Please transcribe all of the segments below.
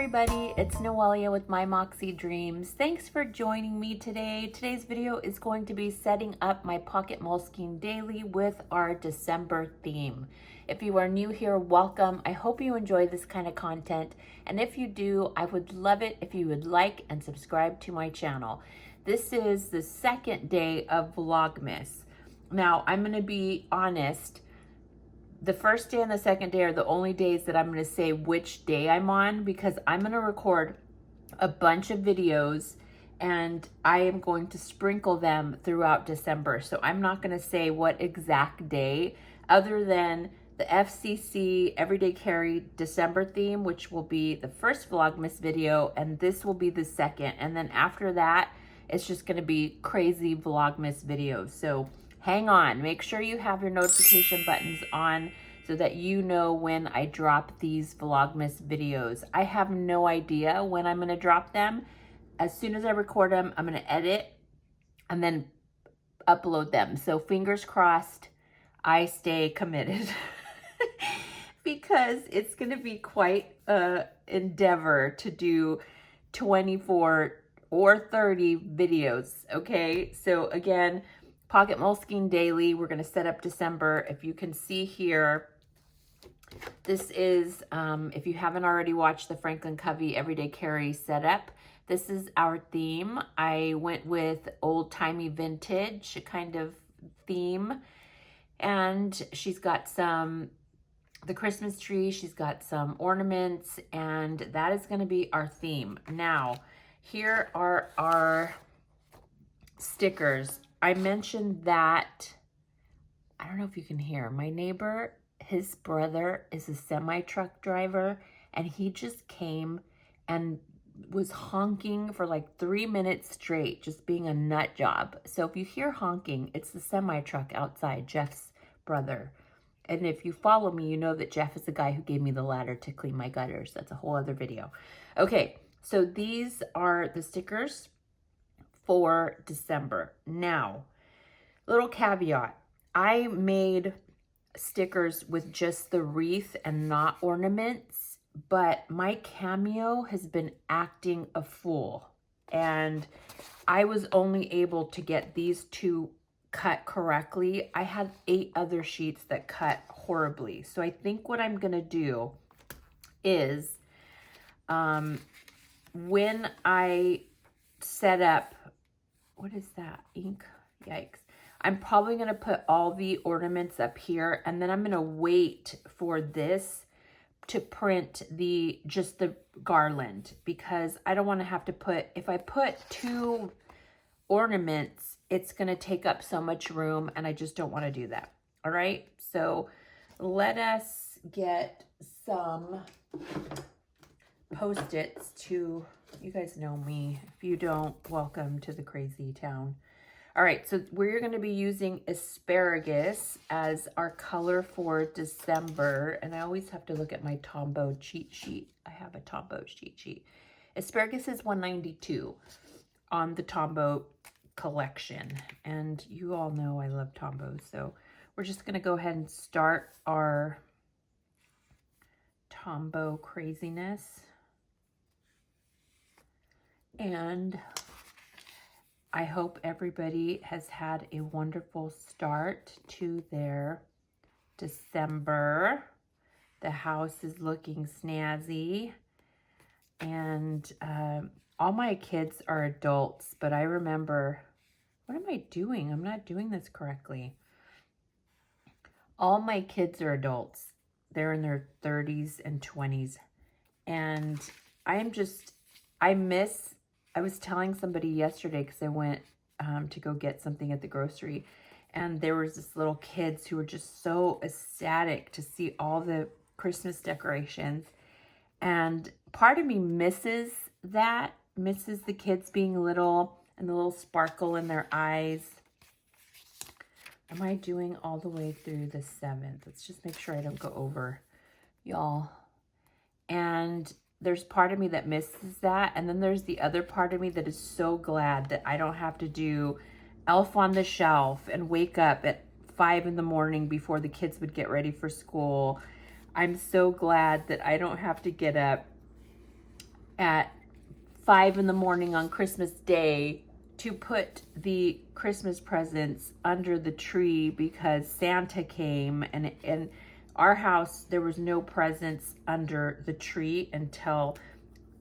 everybody, it's Noelia with My Moxie Dreams. Thanks for joining me today. Today's video is going to be setting up my Pocket Moleskine daily with our December theme. If you are new here, welcome. I hope you enjoy this kind of content. And if you do, I would love it if you would like and subscribe to my channel. This is the second day of VLOGMAS. Now, I'm going to be honest. The first day and the second day are the only days that I'm going to say which day I'm on, because I'm going to record a bunch of videos and I am going to sprinkle them throughout December. So I'm not going to say what exact day other than the FCC Everyday Carry December theme, which will be the first Vlogmas video, and this will be the second. And then after that, it's just going to be crazy Vlogmas videos. So hang on, make sure you have your notification buttons on so that you know when I drop these Vlogmas videos. I have no idea when I'm gonna drop them. As soon as I record them, I'm gonna edit and then upload them. So fingers crossed, I stay committed because it's gonna be quite an endeavor to do 24 or 30 videos, okay? So again, Pocket Moleskine daily, we're going to set up December. If you can see here, this is, if you haven't already watched the Franklin Covey Everyday Carry setup, this is our theme. I went with old-timey vintage kind of theme, and she's got the Christmas tree, she's got some ornaments, and that is going to be our theme. Now, here are our stickers. I mentioned that, I don't know if you can hear, my neighbor, his brother is a semi-truck driver, and he just came and was honking for like 3 minutes straight, just being a nut job. So if you hear honking, it's the semi-truck outside, Jeff's brother. And if you follow me, you know that Jeff is the guy who gave me the ladder to clean my gutters. That's a whole other video. Okay, so these are the stickers for December. Now, little caveat, I made stickers with just the wreath and not ornaments, but my Cameo has been acting a fool, and I was only able to get these two cut correctly. I had 8 other sheets that cut horribly. So I think what I'm gonna do is when I set up, what is that? Ink? Yikes. I'm probably going to put all the ornaments up here, and then I'm going to wait for this to print just the garland, because I don't want to have to put, if I put 2 ornaments, it's going to take up so much room, and I just don't want to do that. All right. So let us get some Post-its to, you guys know me. If you don't, welcome to the crazy town. All right, so we're going to be using asparagus as our color for December. And I always have to look at my Tombow cheat sheet. I have a Tombow cheat sheet. Asparagus is $1.92 on the Tombow collection. And you all know I love Tombow. So we're just going to go ahead and start our Tombow craziness. And I hope everybody has had a wonderful start to their December. The house is looking snazzy, and all my kids are adults, but I remember, what am I doing? I'm not doing this correctly. All my kids are adults. They're in their 30s and 20s, and I was telling somebody yesterday, because I went to go get something at the grocery, and there was this little kids who were just so ecstatic to see all the Christmas decorations. And part of me misses that, misses the kids being little and the little sparkle in their eyes. Am I doing all the way through the 7th? Let's just make sure I don't go over, y'all. And there's part of me that misses that. And then there's the other part of me that is so glad that I don't have to do Elf on the Shelf and wake up at 5 in the morning before the kids would get ready for school. I'm so glad that I don't have to get up at 5 in the morning on Christmas Day to put the Christmas presents under the tree because Santa came, and in our house there was no presents under the tree until,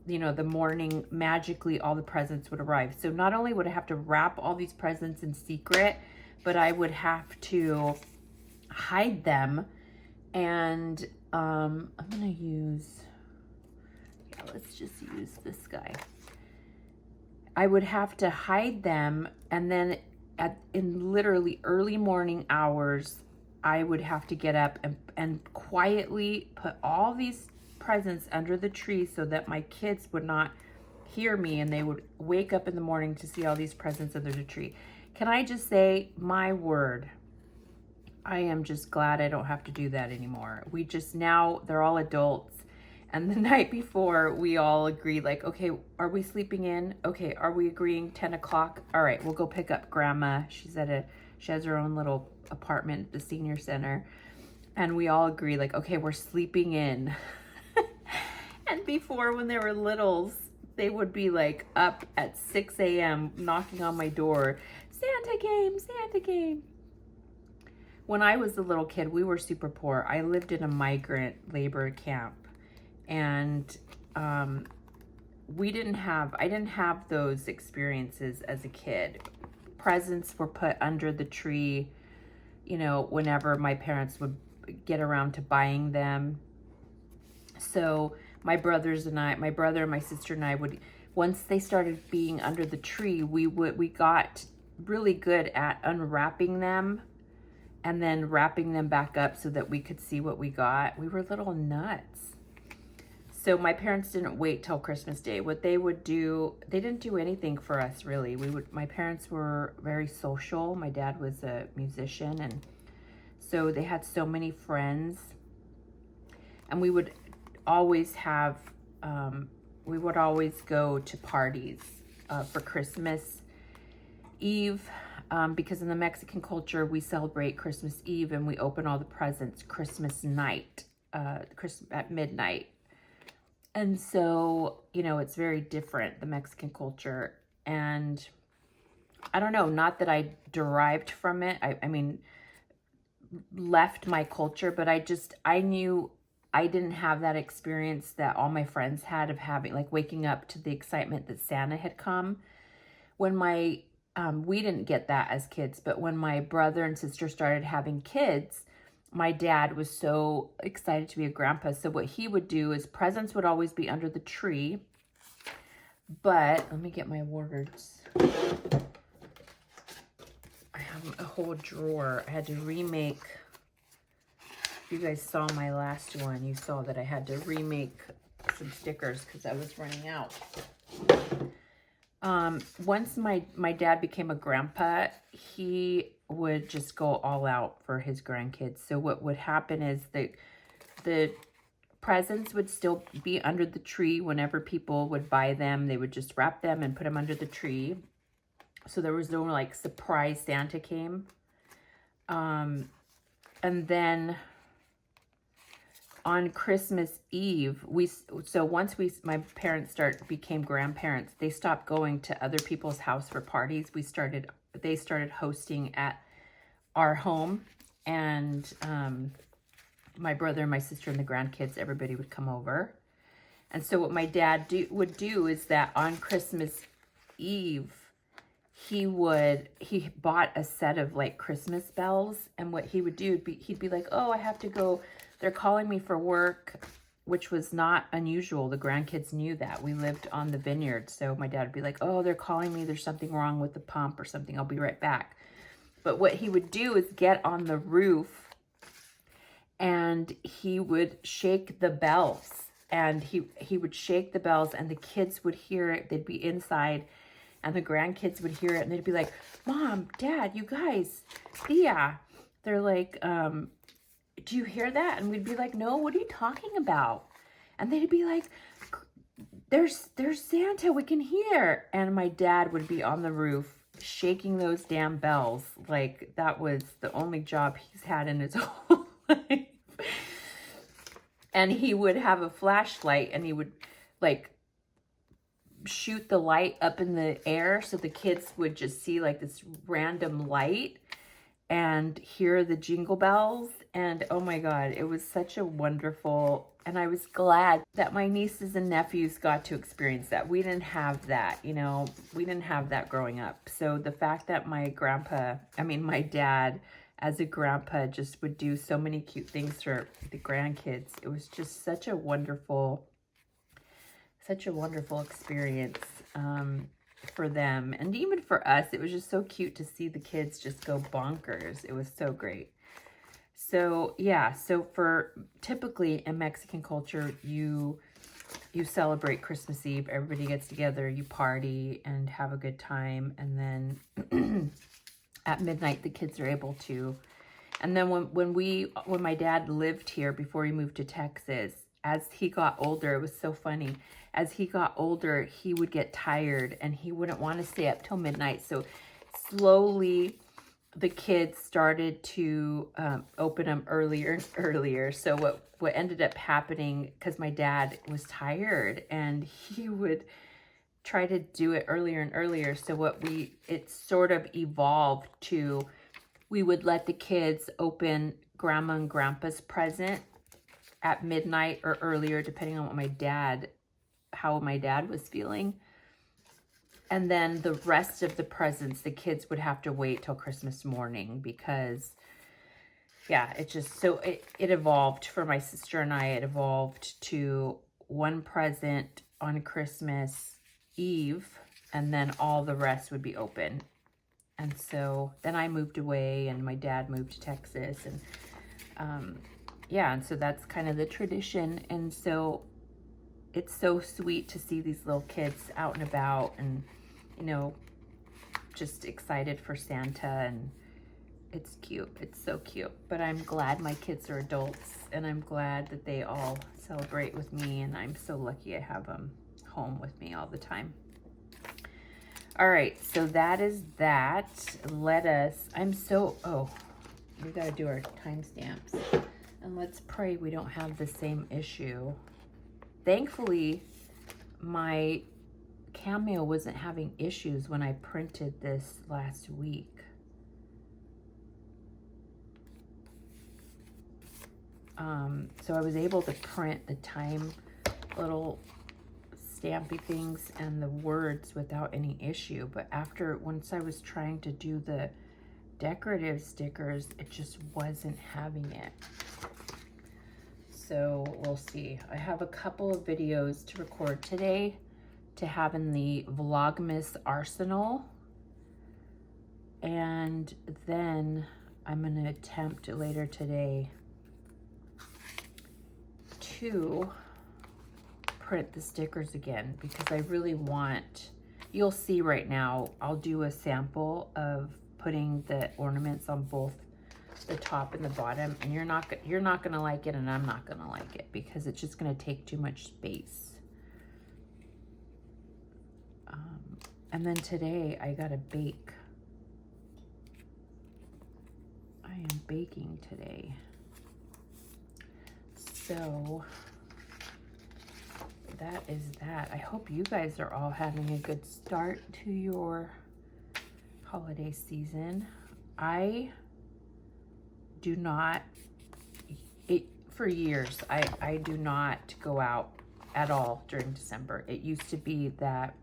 you know, the morning. Magically all the presents would arrive. So not only would I have to wrap all these presents in secret, but I would have to hide them. And I'm gonna use, yeah, let's just use this guy. I would have to hide them, and then in literally early morning hours, I would have to get up and quietly put all these presents under the tree so that my kids would not hear me, and they would wake up in the morning to see all these presents under the tree. Can I just say, my word, I am just glad I don't have to do that anymore. We just, now they're all adults. And the night before, we all agreed, like, okay, are we sleeping in? Okay, are we agreeing 10 o'clock? All right, we'll go pick up Grandma. She has her own little apartment at the senior center. And we all agree, like, okay, we're sleeping in. And before, when they were littles, they would be like up at 6 a.m. knocking on my door. Santa came, Santa came. When I was a little kid, we were super poor. I lived in a migrant labor camp. And I didn't have those experiences as a kid. Presents were put under the tree, you know, whenever my parents would get around to buying them. So my brother and my sister and I would, once they started being under the tree, we got really good at unwrapping them and then wrapping them back up so that we could see what we got. We were little nuts. So my parents didn't wait till Christmas Day. What they would do, they didn't do anything for us really. My parents were very social. My dad was a musician, and so they had so many friends. And we would always have, we would always go to parties for Christmas Eve, because in the Mexican culture, we celebrate Christmas Eve and we open all the presents Christmas night, at midnight. And so, you know, it's very different, the Mexican culture. And I don't know, not that I derived from it. I mean, left my culture, but I knew I didn't have that experience that all my friends had of having, like, waking up to the excitement that Santa had come. When we didn't get that as kids, but when my brother and sister started having kids, my dad was so excited to be a grandpa. So what he would do is presents would always be under the tree. But let me get my words. I have a whole drawer. I had to remake. If you guys saw my last one, you saw that I had to remake some stickers because I was running out. Once my dad became a grandpa, he would just go all out for his grandkids. So what would happen is that the presents would still be under the tree whenever people would buy them. They would just wrap them and put them under the tree. So there was no like surprise Santa came. And then on Christmas Eve, once my parents became grandparents, they stopped going to other people's house for parties. They started hosting at our home, and my brother, my sister, and the grandkids, everybody would come over. And so what my dad would do is that on Christmas Eve, he bought a set of like Christmas bells, and what he would do, he'd be like, oh, I have to go. They're calling me for work, which was not unusual. The grandkids knew that. We lived on the vineyard. So my dad would be like, oh, they're calling me. There's something wrong with the pump or something. I'll be right back. But what he would do is get on the roof and he would shake the bells. And he would shake the bells and the kids would hear it. They'd be inside and the grandkids would hear it. And they'd be like, Mom, Dad, you guys, Thea. They're like, do you hear that? And we'd be like, no, what are you talking about? And they'd be like, there's Santa, we can hear. And my dad would be on the roof shaking those damn bells. Like that was the only job he's had in his whole life. And he would have a flashlight and he would like shoot the light up in the air so the kids would just see like this random light and hear the jingle bells. And oh my God, it was such a wonderful, and I was glad that my nieces and nephews got to experience that. We didn't have that, you know, we didn't have that growing up. So the fact that my dad as a grandpa just would do so many cute things for the grandkids, it was just such a wonderful experience for them. And even for us, it was just so cute to see the kids just go bonkers. It was so great. So yeah, so for typically in Mexican culture, you celebrate Christmas Eve. Everybody gets together, you party and have a good time. And then at midnight, the kids are able to. And then when my dad lived here before he moved to Texas, as he got older, it was so funny. As he got older, he would get tired and he wouldn't want to stay up till midnight. So slowly the kids started to open them earlier and earlier. So what ended up happening, because my dad was tired and he would try to do it earlier and earlier. So it sort of evolved to, we would let the kids open grandma and grandpa's present at midnight or earlier, depending on how my dad was feeling. And then the rest of the presents, the kids would have to wait till Christmas morning because, yeah, it just, so it evolved for my sister and I. It evolved to one present on Christmas Eve, and then all the rest would be open. And so then I moved away and my dad moved to Texas, and yeah, and so that's kind of the tradition. And so it's so sweet to see these little kids out and about and, you know, just excited for Santa, and it's cute. It's so cute. But I'm glad my kids are adults, and I'm glad that they all celebrate with me, and I'm so lucky I have them home with me all the time. All right, so that is that. We gotta do our timestamps. And let's pray we don't have the same issue. Thankfully, my Cameo wasn't having issues when I printed this last week. So I was able to print the time little stampy things and the words without any issue. But once I was trying to do the decorative stickers, it just wasn't having it. So we'll see. I have a couple of videos to record today to have in the VLOGMAS arsenal. And then I'm going to attempt later today to print the stickers again, because I really want, you'll see right now, I'll do a sample of putting the ornaments on both the top and the bottom, and you're not gonna like it, and I'm not gonna like it, because it's just gonna take too much space. And then today I gotta bake. I am baking today. So that is that. I hope you guys are all having a good start to your holiday season. I do not, for years, I do not go out at all during December. It used to be that,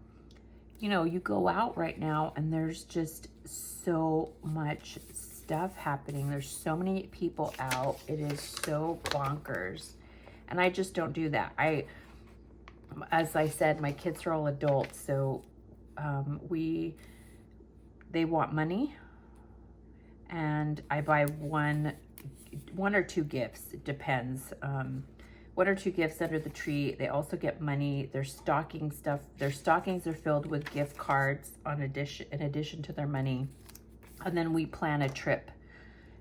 you know, you go out right now and there's just so much stuff happening. There's so many people out. It is so bonkers. And I just don't do that. As I said, my kids are all adults, so they want money, and I buy one or two gifts. It depends. 1 or 2 gifts under the tree. They also get money. Their stocking stuff. Their stockings are filled with gift cards in addition to their money. And then we plan a trip,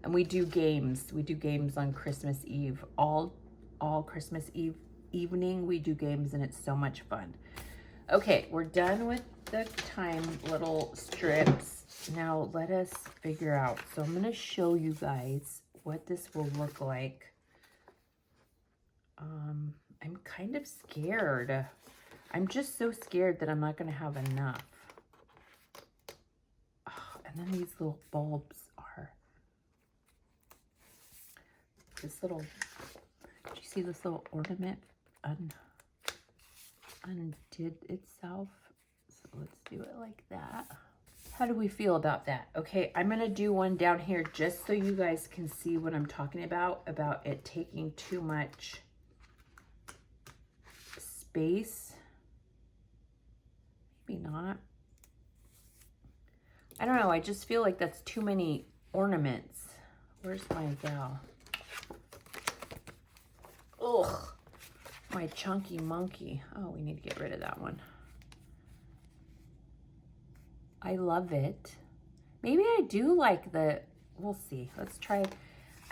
and we do games. We do games on Christmas Eve. All Christmas Eve evening we do games, and it's so much fun. Okay, we're done with the time little strips. Now let us figure out. So I'm going to show you guys what this will look like. I'm kind of scared. I'm just so scared that I'm not going to have enough. Oh, and then these little bulbs are, this little, did you see this little ornament undid itself? So let's do it like that. How do we feel about that? Okay, I'm going to do one down here just so you guys can see what I'm talking about it taking too much space. Maybe not. I don't know. I just feel like that's too many ornaments. Where's my gal? Ugh, my chunky monkey. Oh, we need to get rid of that one. I love it. Maybe I do like the, we'll see. Let's try.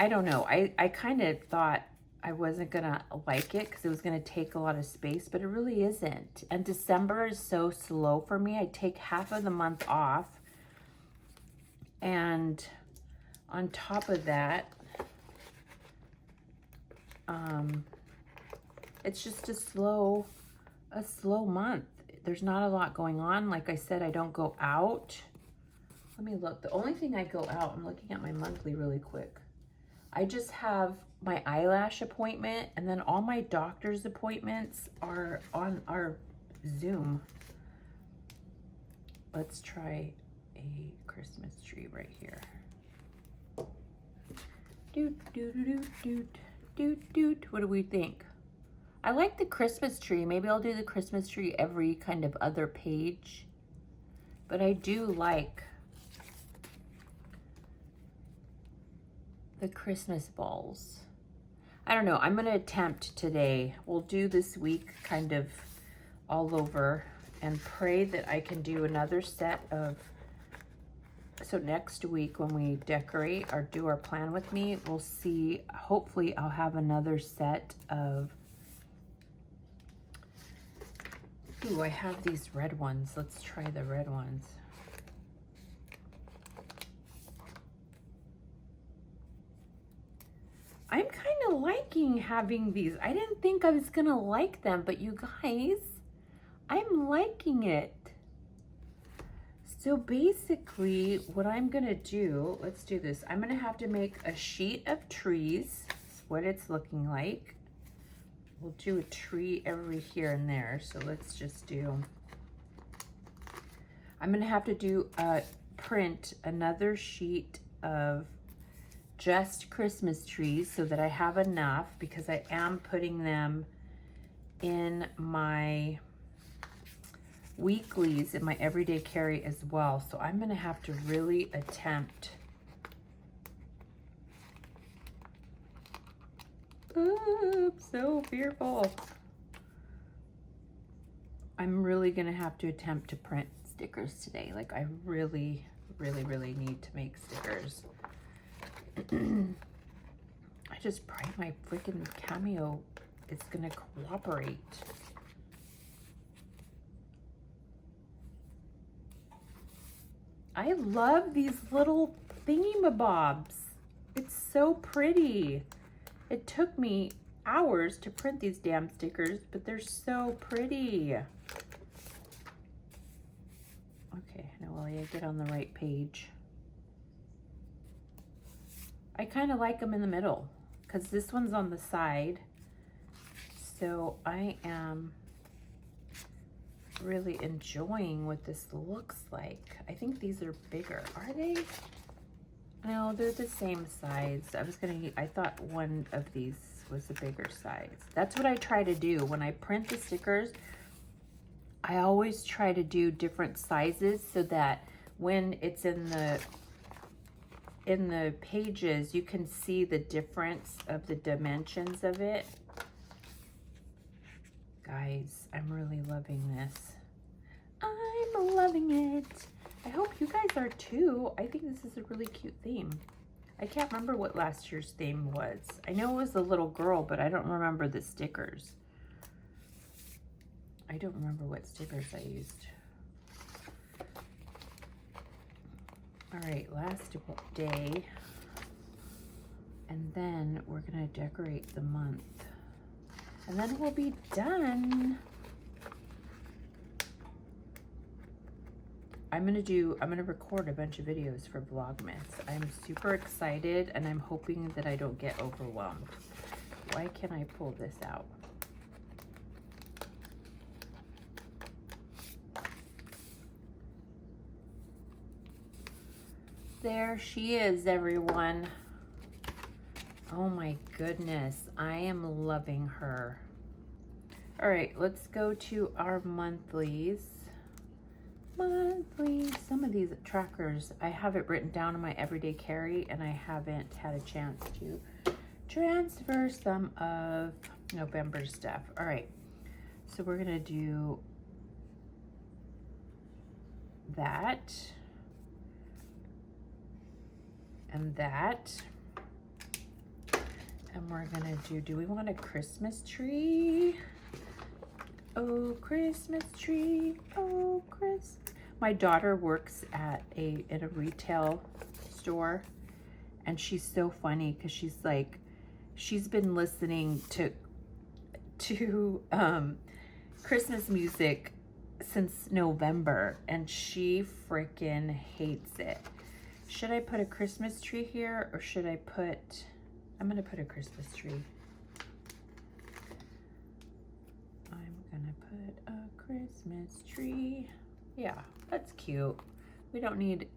I don't know. I kind of thought I wasn't going to like it because it was going to take a lot of space, but it really isn't. And December is so slow for me. I take half of the month off. And on top of that, it's just a slow month. There's not a lot going on. Like I said, I don't go out. Let me look. The only thing I go out, I'm looking at my monthly really quick. I just have my eyelash appointment, and then all my doctor's appointments are on our Zoom. Let's try a Christmas tree right here. Doot, doot, doot, doot, doot, doot. What do we think? I like the Christmas tree. Maybe I'll do the Christmas tree every kind of other page. But I do like the Christmas balls. I don't know. I'm going to attempt today. We'll do this week kind of all over and pray that I can do another set of, so next week when we decorate or do our plan with me, we'll see, hopefully I'll have another set of, ooh, I have these red ones. Let's try the red ones. I'm kind of liking having these. I didn't think I was gonna like them, but you guys, I'm liking it. So basically what I'm gonna do, let's do this. I'm gonna have to make a sheet of trees. That's what it's looking like. We'll do a tree every here and there. So let's just do, I'm gonna have to do print another sheet of just Christmas trees so that I have enough, because I am putting them in my weeklies in my everyday carry as well. So I'm gonna have to really attempt. Ooh, I'm so fearful. I'm really gonna have to attempt to print stickers today. Like I really need to make stickers. I just pray my freaking Cameo is gonna cooperate. I love these little thingamabobs. It's so pretty. It took me hours to print these damn stickers, but they're so pretty. Okay, Noelia, get on the right page. I kind of like them in the middle because this one's on the side. So I am really enjoying what this looks like. I think these are bigger. Are they? No, they're the same size. I thought one of these was a bigger size. That's what I try to do. When I print the stickers, I always try to do different sizes so that when it's in the pages, you can see the difference of the dimensions of it. Guys, I'm really loving this. I'm loving it. I hope you guys are too. I think this is a really cute theme. I can't remember what last year's theme was. I know it was a little girl, but I don't remember the stickers. I don't remember what stickers I used. All right, last day. And then we're gonna decorate the month. And then we'll be done. I'm gonna record a bunch of videos for Vlogmas. I'm super excited and I'm hoping that I don't get overwhelmed. Why can't I pull this out? There she is, everyone. Oh my goodness, I am loving her. All right, let's go to our monthlies. Some of these trackers, I have it written down in my everyday carry and I haven't had a chance to transfer some of November stuff. All right, so we're gonna do that and that. And we're gonna do we want a Christmas tree? Oh, Christmas tree, oh, Christmas. My daughter works at in a retail store, and she's so funny because she's like, she's been listening to Christmas music since November, and she freaking hates it. Should I put a Christmas tree here, or should I put, I'm gonna put a Christmas tree. I'm gonna put a Christmas tree. Yeah, that's cute. We don't need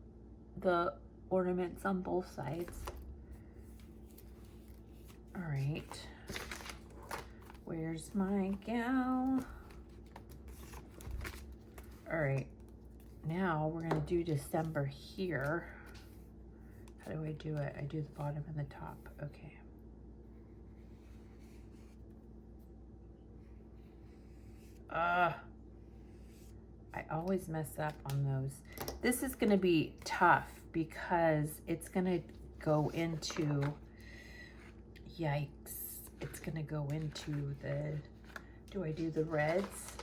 the ornaments on both sides. All right, where's my gal? All right, now we're gonna do December here. How do I do it? I do the bottom and the top, okay. I always mess up on those. This is gonna be tough because it's gonna go into, yikes. It's gonna go into the, do I do the reds?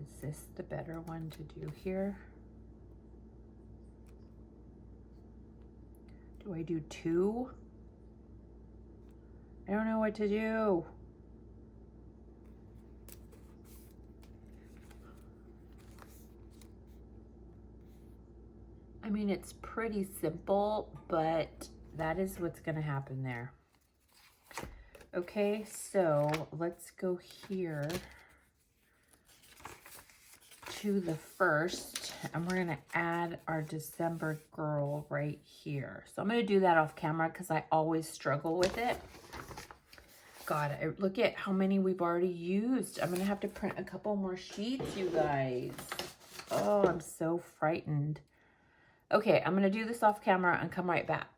Is this the better one to do here? Do I do two? I don't know what to do. I mean, it's pretty simple, but that is what's gonna happen there. Okay, so let's go here to the first, and we're gonna add our December girl right here. So I'm gonna do that off camera because I always struggle with it. God, look at how many we've already used. I'm gonna have to print a couple more sheets, you guys. Oh, I'm so frightened. Okay, I'm gonna do this off camera and come right back.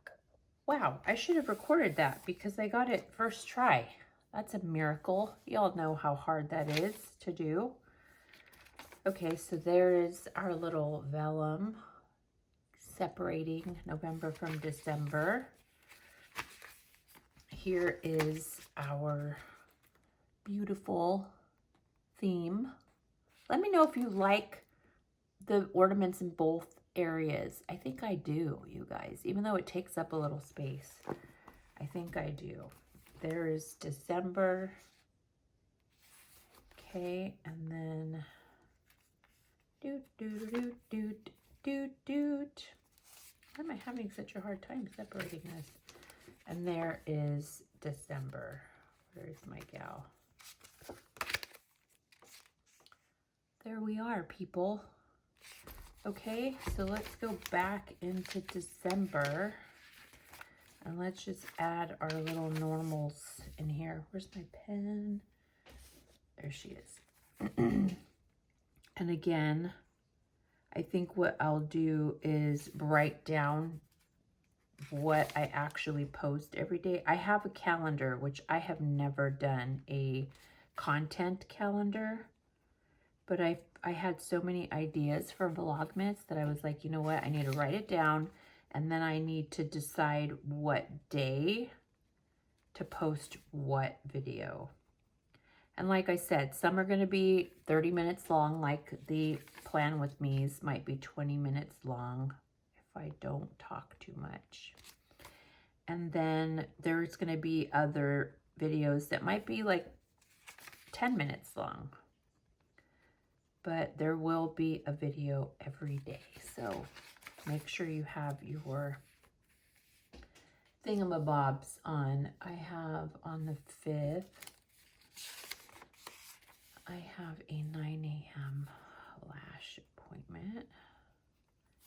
Wow, I should have recorded that because I got it first try. That's a miracle. Y'all know how hard that is to do. Okay, so there is our little vellum separating November from December. Here is our beautiful theme. Let me know if you like the ornaments in both areas. I think I do, you guys, even though it takes up a little space. I think I do. There is December. Okay, and then why am I having such a hard time separating this? And there is December. Where's my gal? There we are, people. Okay, so let's go back into December and let's just add our little normals in here. Where's my pen? There she is. And again, I think what I'll do is write down what I actually post every day. I have a calendar, which I have never done a content calendar, but I had so many ideas for Vlogmas that I was like, you know what, I need to write it down, and then I need to decide what day to post what video. And like I said, some are going to be 30 minutes long, like the Plan With Me's might be 20 minutes long if I don't talk too much. And then there's going to be other videos that might be like 10 minutes long. but there will be a video every day. So make sure you have your thingamabobs on. I have on the 5th, I have a 9 a.m. lash appointment.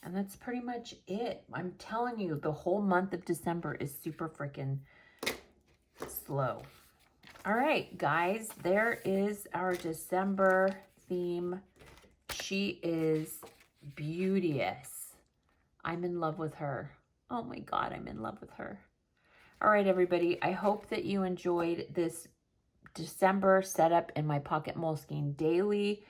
And that's pretty much it. I'm telling you, the whole month of December is super freaking slow. All right, guys, there is our December theme. She is beauteous. I'm in love with her. Oh my God, I'm in love with her. All right, everybody, I hope that you enjoyed this December setup in my Pocket Moleskine Daily.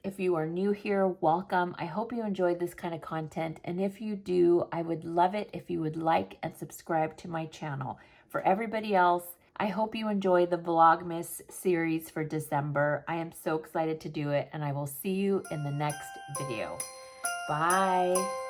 If you are new here, welcome. I hope you enjoyed this kind of content. And if you do, I would love it if you would like and subscribe to my channel. For everybody else, I hope you enjoy the Vlogmas series for December. I am so excited to do it, and I will see you in the next video. Bye.